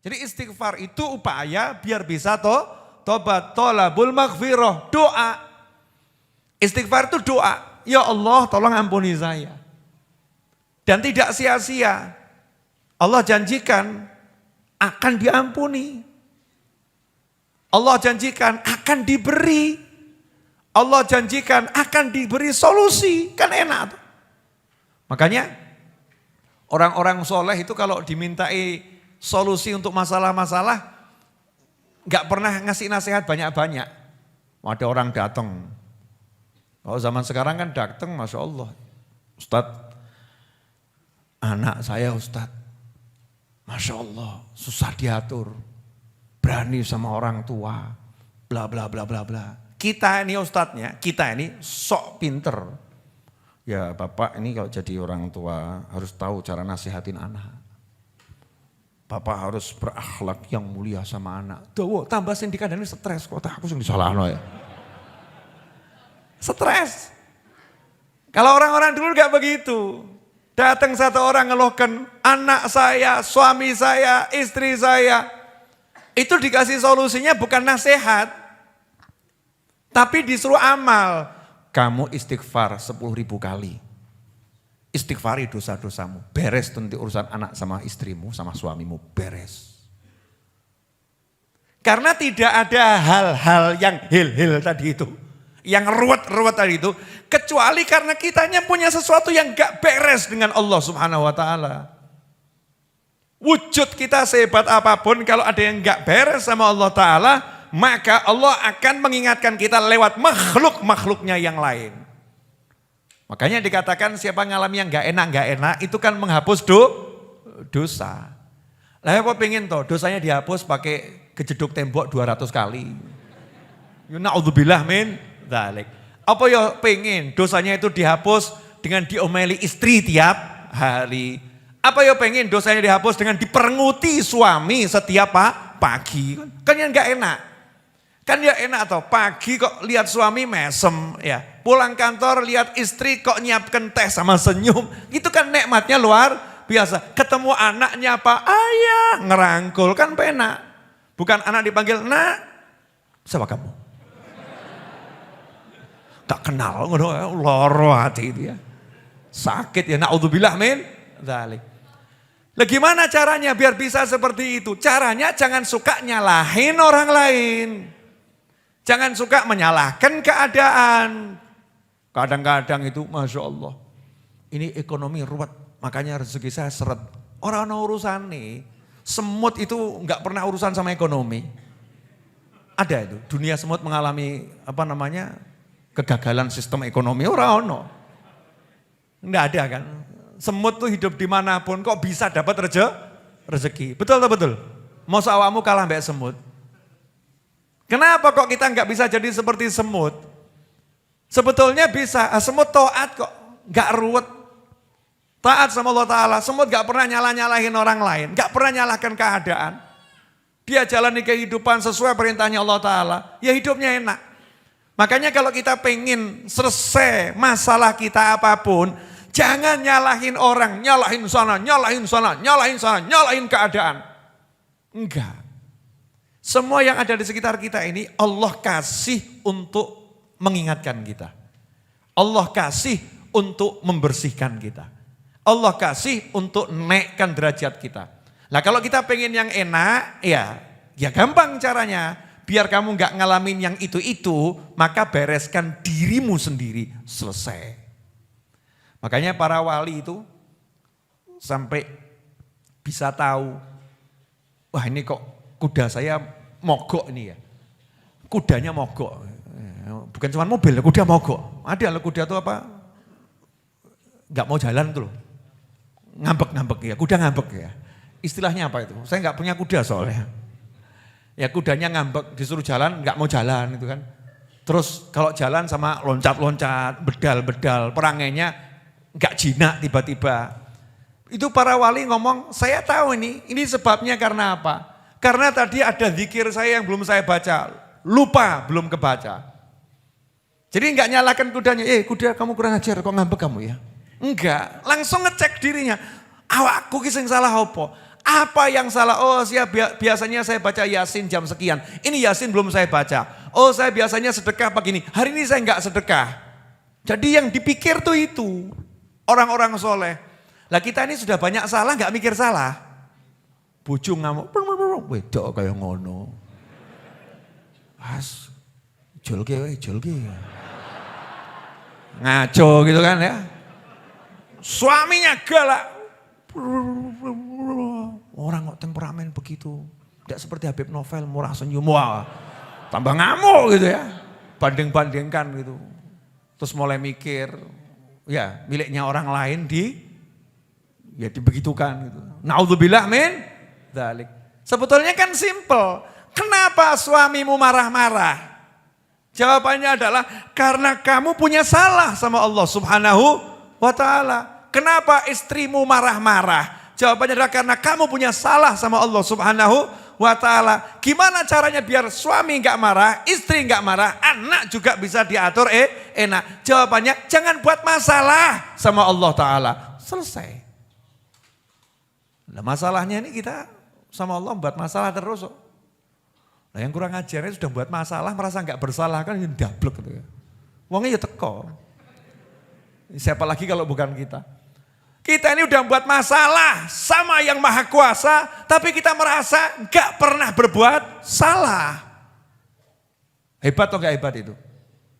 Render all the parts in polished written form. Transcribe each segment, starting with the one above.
Jadi istighfar itu upaya biar bisa tobat, tolabul maghfirah, doa. Istighfar itu doa, ya Allah tolong ampuni saya. Dan tidak sia-sia, Allah janjikan akan diampuni. Allah janjikan akan diberi. Allah janjikan akan diberi solusi, kan enak. Makanya orang-orang soleh itu kalau dimintai solusi untuk masalah-masalah, gak pernah ngasih nasihat banyak-banyak. Ada orang datang, kalau zaman sekarang kan datang, Masya Allah, Ustadz, anak saya Ustadz, Masya Allah, susah diatur, berani sama orang tua, bla bla bla bla bla. Kita ini Ustadznya, kita ini sok pinter. Ya Bapak ini kalau jadi orang tua harus tahu cara nasihatin anak. Bapak harus berakhlak yang mulia sama anak. Tuh, tambah sindikan ini stres kok, aku sing disalahno ya. Stres. Kalau orang-orang dulu gak begitu. Datang satu orang ngeluhkan anak saya, suami saya, istri saya. Itu dikasih solusinya bukan nasihat. Tapi disuruh amal. Kamu istighfar 10.000 kali. Istighfari dosa-dosamu. Beres nanti urusan anak sama istrimu, sama suamimu. Beres. Karena tidak ada hal-hal yang hil-hil tadi itu. Yang ruwet-ruwet tadi itu. Kecuali karena kitanya punya sesuatu yang gak beres dengan Allah Subhanahu wa ta'ala. Wujud kita sehebat apapun kalau ada yang gak beres sama Allah ta'ala, maka Allah akan mengingatkan kita lewat makhluk-makhluknya yang lain. Makanya dikatakan siapa ngalami yang gak enak itu kan menghapus dosa. Lah apa pengen toh dosanya dihapus pakai kejeduk tembok 200 kali. Na'udzubillah min dzalik. Apa ya pengen dosanya itu dihapus dengan diomeli istri tiap hari. Apa ya pengen dosanya dihapus dengan diperenguti suami setiap pagi. Kan yang gak enak. Kan ya enak toh pagi kok lihat suami mesem ya. Pulang kantor lihat istri kok nyiapkan teh sama senyum. Itu kan nikmatnya luar biasa. Ketemu anaknya apa? Ayah ngerangkul kan penak. Bukan anak dipanggil nak. Siapa kamu? Tak kenal. Loro hati itu ya. Sakit ya. Na'udzubillah min dzalik. Lah gimana caranya biar bisa seperti itu? Caranya jangan suka nyalahin orang lain. Jangan suka menyalahkan keadaan. Kadang-kadang itu Masya Allah. Ini ekonomi ruwet. Makanya rezeki saya seret. Orang urusan nih. Semut itu enggak pernah urusan sama ekonomi. Ada itu. Dunia semut mengalami kegagalan sistem ekonomi. Orang enggak ada kan. Semut tuh hidup dimanapun kok bisa dapat rezeki. Betul atau betul? Mau awakmu kalah mbak semut. Kenapa kok kita nggak bisa jadi seperti semut? Sebetulnya bisa, semut taat kok, nggak ruwet. Taat sama Allah Ta'ala, semut nggak pernah nyalahin orang lain, nggak pernah nyalahkan keadaan. Dia jalani kehidupan sesuai perintahnya Allah Ta'ala, ya hidupnya enak. Makanya kalau kita pengen selesai masalah kita apapun, jangan nyalahin orang, nyalahin sana, nyalahin keadaan. Enggak. Semua yang ada di sekitar kita ini Allah kasih untuk mengingatkan kita. Allah kasih untuk membersihkan kita. Allah kasih untuk naikkan derajat kita. Nah kalau kita pengen yang enak, ya gampang caranya. Biar kamu gak ngalamin yang itu, maka bereskan dirimu sendiri, selesai. Makanya para wali itu sampai bisa tahu, wah ini kok kuda saya mogok ini ya. Kudanya mogok. Bukan cuma mobil, kuda mogok. Ada loh kuda itu apa? Enggak mau jalan tuh loh. Ngambek ya, kuda ngambek ya. Istilahnya apa itu? Saya enggak punya kuda soalnya. Ya kudanya ngambek, disuruh jalan enggak mau jalan itu kan. Terus kalau jalan sama loncat-loncat, bedal-bedal, perangainya enggak jinak tiba-tiba. Itu para wali ngomong, saya tahu ini sebabnya karena apa? Karena tadi ada zikir saya yang belum saya baca, lupa belum kebaca. Jadi enggak nyalakan kudanya, kuda kamu kurang ajar kok ngambek kamu ya. Enggak, langsung ngecek dirinya. Awakku ki sing salah apa? Apa yang salah? Oh, biasanya saya baca Yasin jam sekian. Ini Yasin belum saya baca. Oh, saya biasanya sedekah begini. Hari ini saya enggak sedekah. Jadi yang dipikir tuh itu orang-orang soleh. Lah kita ini sudah banyak salah, enggak mikir salah. Bojo ngamuk, wedok kayak ngono. As, jolke. Ngaco gitu kan ya. Suaminya galak. Orang kok temperamen begitu. Tidak seperti Habib Novel, murah senyum. Wah, tambah ngamuk gitu ya. Banding-bandingkan gitu. Terus mulai mikir, ya miliknya orang lain ya dibegitukan gitu. Naudzubillah min dzalik. Sebetulnya kan simple. Kenapa suamimu marah-marah? Jawabannya adalah karena kamu punya salah sama Allah Subhanahu wa ta'ala. Kenapa istrimu marah-marah? Jawabannya adalah karena kamu punya salah sama Allah Subhanahu wa ta'ala. Gimana caranya biar suami enggak marah, istri enggak marah, anak juga bisa diatur enak? Jawabannya jangan buat masalah sama Allah ta'ala. Selesai. Nah, masalahnya ini kita sama Allah buat masalah terus. Nah, yang kurang ajarnya sudah buat masalah, merasa enggak bersalah kan dablek gitu ya. Wongnya ya teko. Siapa lagi kalau bukan kita? Kita ini udah buat masalah sama yang maha kuasa, tapi kita merasa gak pernah berbuat salah. Hebat atau gak hebat itu?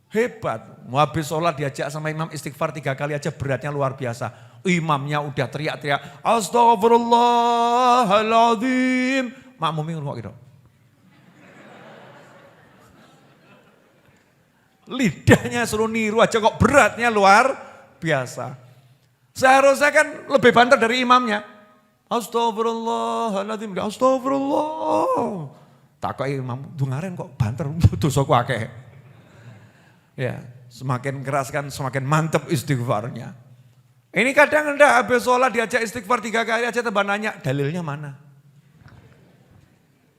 Hebat. Mau habis sholat diajak sama imam istighfar 3 kali aja beratnya luar biasa. Imamnya udah teriak-teriak, astagfirullahaladzim. Makmumnya ngomong gitu. Lidahnya suruh niru aja kok beratnya luar biasa. Seharusnya kan lebih banter dari imamnya. Astagfirullahaladzim, astagfirullah. Takoki imam, dungaren kok banter, dosaku akeh. Ya, semakin keras kan semakin mantep istighfarnya. Ini kadang enggak habis sholat diajak istighfar 3 kali aja tambah nanya, dalilnya mana?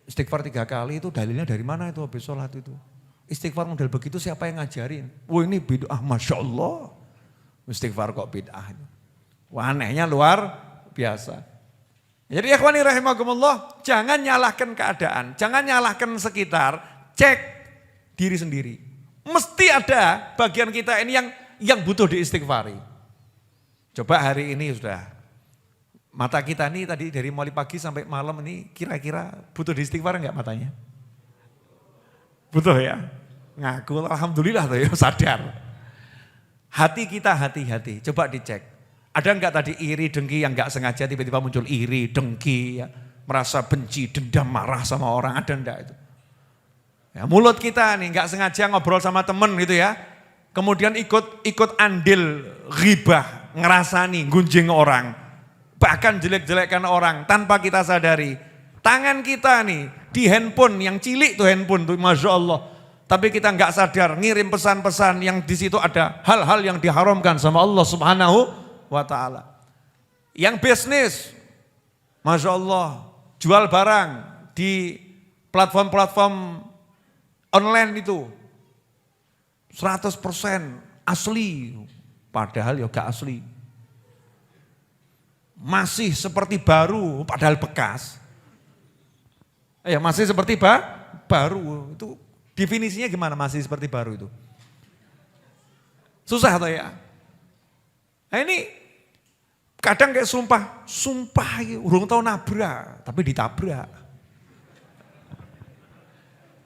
Istighfar 3 kali itu dalilnya dari mana itu habis sholat itu? Istighfar model begitu siapa yang ngajarin? Wah ini bid'ah, Masya Allah. Istighfar kok bid'ah. Wah anehnya luar biasa. Jadi ikhwani rahimakumullah, jangan nyalahkan keadaan, jangan nyalahkan sekitar, cek diri sendiri. Mesti ada bagian kita ini yang butuh diistighfari. Coba hari ini sudah, mata kita ini tadi dari mulai pagi sampai malam ini kira-kira butuh diistighfar enggak matanya? Butuh ya? Ngaku alhamdulillah tuh ya sadar. Hati kita hati-hati, coba dicek. Ada enggak tadi iri, dengki yang enggak sengaja tiba-tiba muncul iri, dengki, ya, merasa benci, dendam, marah sama orang, ada enggak itu? Ya, mulut kita nih enggak sengaja ngobrol sama temen gitu ya. Kemudian ikut andil ghibah, ngerasani, gunjing orang. Bahkan jelek-jelekkan orang tanpa kita sadari. Tangan kita nih di handphone yang cilik tuh handphone tuh Masya Allah. Tapi kita nggak sadar ngirim pesan-pesan yang di situ ada hal-hal yang diharamkan sama Allah Subhanahu wa ta'ala. Yang bisnis, Masya Allah, jual barang di platform-platform online itu 100% asli, padahal ya gak asli. Masih seperti baru, padahal bekas. Ya masih seperti baru, itu definisinya gimana masih seperti baru itu? Susah atau ya? Nah ini kadang kayak sumpah urung tahu nabrak, tapi ditabrak.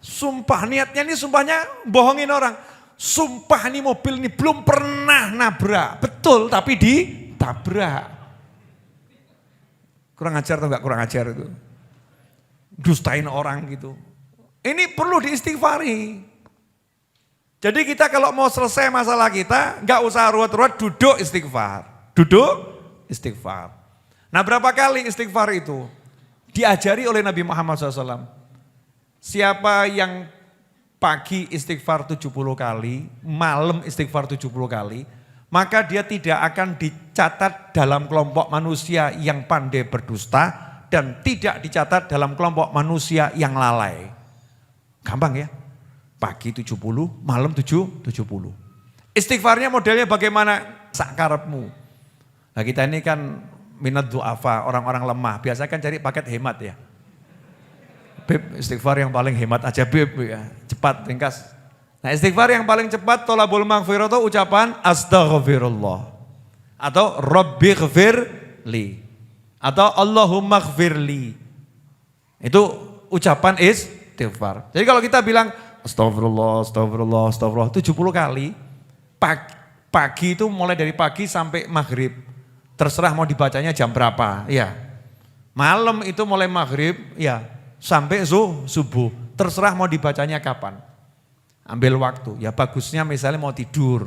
Sumpah niatnya ini sumpahnya bohongin orang. Sumpah ini mobil ini belum pernah nabrak, betul tapi ditabrak. Kurang ajar atau enggak kurang ajar itu? Dustain orang gitu. Ini perlu diistighfari. Jadi kita kalau mau selesai masalah kita, enggak usah ruwet-ruwet, duduk istighfar. Duduk istighfar. Nah berapa kali istighfar itu? Diajari oleh Nabi Muhammad SAW. Siapa yang pagi istighfar 70 kali, malam istighfar 70 kali, maka dia tidak akan dicatat dalam kelompok manusia yang pandai berdusta, dan tidak dicatat dalam kelompok manusia yang lalai. Gampang ya? Pagi 70, malam 70. Istighfarnya modelnya bagaimana? Sakarepmu. Nah kita ini kan minad du'afa, orang-orang lemah. Biasanya kan cari paket hemat ya. Beb, istighfar yang paling hemat aja Beb ya. Cepat, ringkas. Nah istighfar yang paling cepat tolabul maghfirah itu ucapan astaghfirullah. Atau rabbighfirli. Atau Allahumma ghfirli. Itu ucapan istighfar. Jadi kalau kita bilang astagfirullah, astagfirullah, astagfirullah 70 kali. Pagi itu mulai dari pagi sampai maghrib. Terserah mau dibacanya jam berapa. Ya. Malam itu mulai maghrib. Ya. Sampai subuh, terserah mau dibacanya kapan. Ambil waktu, ya bagusnya misalnya mau tidur.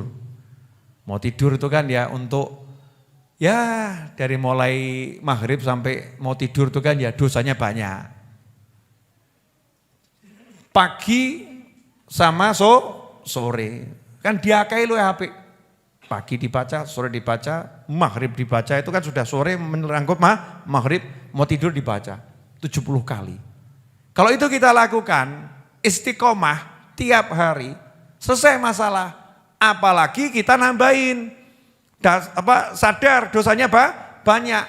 Mau tidur itu kan ya untuk, ya dari mulai maghrib sampai mau tidur itu kan ya dosanya banyak. Pagi sama sore, kan diakai lu HP. Pagi dibaca, sore dibaca, maghrib dibaca, itu kan sudah sore menerangkut maghrib, mau tidur dibaca 70 kali. Kalau itu kita lakukan, istiqomah tiap hari, selesai masalah. Apalagi kita nambahin, sadar dosanya banyak.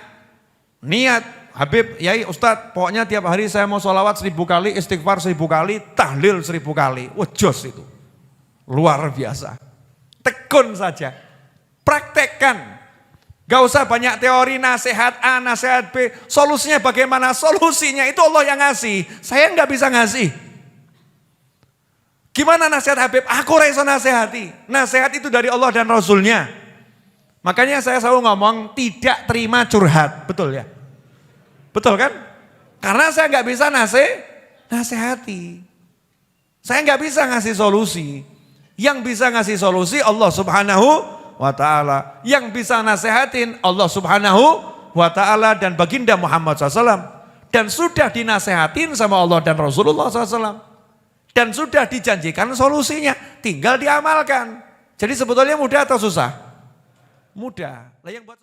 Niat, Habib, Yai, Ustadz, pokoknya tiap hari saya mau sholawat 1000 kali, istighfar 1000 kali, tahlil 1000 kali. Wah jos itu, luar biasa. Tekun saja, praktekkan. Gak usah banyak teori, nasihat A, nasihat B. Solusinya bagaimana? Solusinya itu Allah yang ngasih. Saya gak bisa ngasih. Gimana nasihat Habib? Aku reso nasihati. Nasihat itu dari Allah dan Rasulnya. Makanya saya selalu ngomong tidak terima curhat. Betul ya? Betul kan? Karena saya gak bisa nasihati. Saya gak bisa ngasih solusi. Yang bisa ngasih solusi Allah Subhanahu wa ta'ala. Yang bisa nasehatin Allah Subhanahu wa ta'ala dan baginda Muhammad SAW. Dan sudah dinasehatin sama Allah dan Rasulullah SAW. Dan sudah dijanjikan solusinya, tinggal diamalkan. Jadi sebetulnya mudah atau susah? Mudah. Lah yang buat